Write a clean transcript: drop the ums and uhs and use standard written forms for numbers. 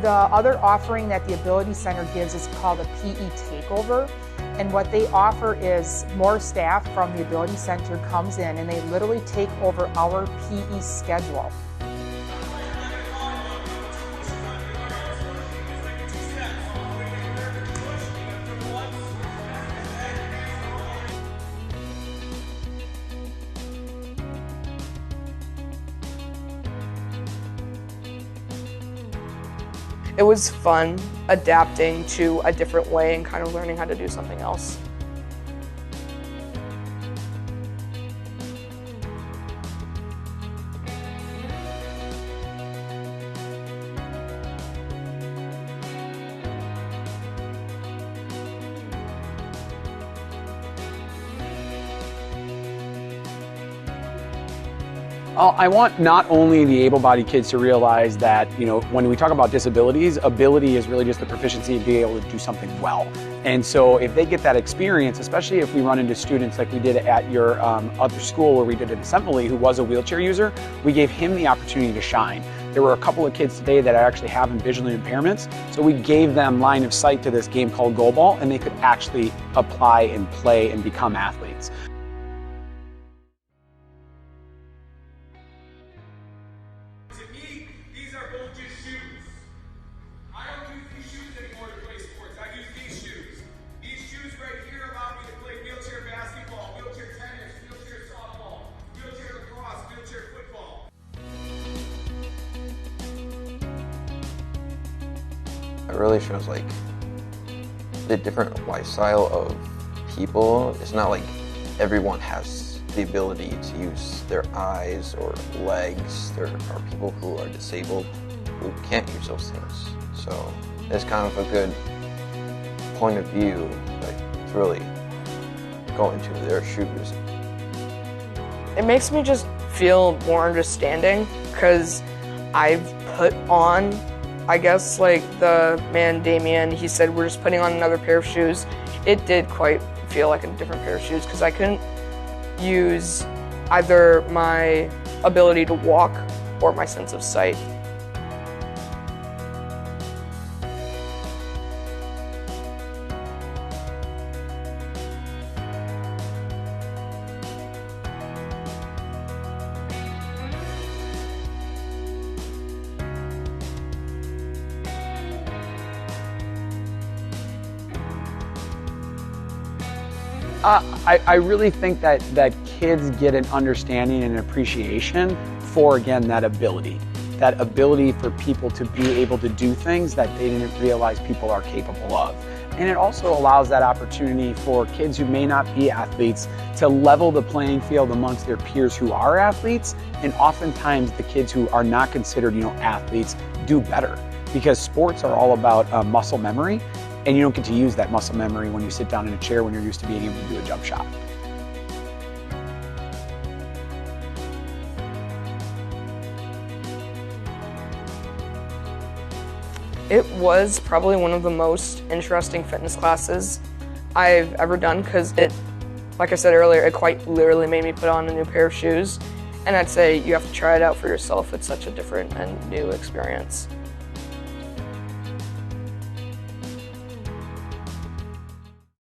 The other offering that the Ability Center gives is called a PE Takeover. And what they offer is more staff from the Ability Center comes in and they literally take over our PE schedule. It was fun adapting to a different way and kind of learning how to do something else. I want not only the able-bodied kids to realize that, when we talk about disabilities, ability is really just the proficiency of being able to do something well. And so if they get that experience, especially if we run into students like we did at your other school where we did an assembly who was a wheelchair user, we gave him the opportunity to shine. There were a couple of kids today that are actually having visual impairments, so we gave them line of sight to this game called Goal Ball, and they could actually apply and play and become athletes. To me, these are both just shoes. I don't use these shoes anymore to play sports. I use these shoes. These shoes right here allow me to play wheelchair basketball, wheelchair tennis, wheelchair softball, wheelchair lacrosse, wheelchair football. It really shows like the different lifestyle of people. It's not like everyone has the ability to use their eyes or legs. There are people who are disabled who can't use those things. So it's kind of a good point of view, like to really go into their shoes. It makes me just feel more understanding because I've put on, I guess, like the man Damian, he said we're just putting on another pair of shoes. It did quite feel like a different pair of shoes because I couldn't use either my ability to walk or my sense of sight. I really think that kids get an understanding and an appreciation for, again, that ability for people to be able to do things that they didn't realize people are capable of. And it also allows that opportunity for kids who may not be athletes to level the playing field amongst their peers who are athletes. And oftentimes the kids who are not considered, athletes do better because sports are all about muscle memory. And you don't get to use that muscle memory when you sit down in a chair when you're used to being able to do a jump shot. It was probably one of the most interesting fitness classes I've ever done because it, like I said earlier, it quite literally made me put on a new pair of shoes. And I'd say you have to try it out for yourself. It's such a different and new experience.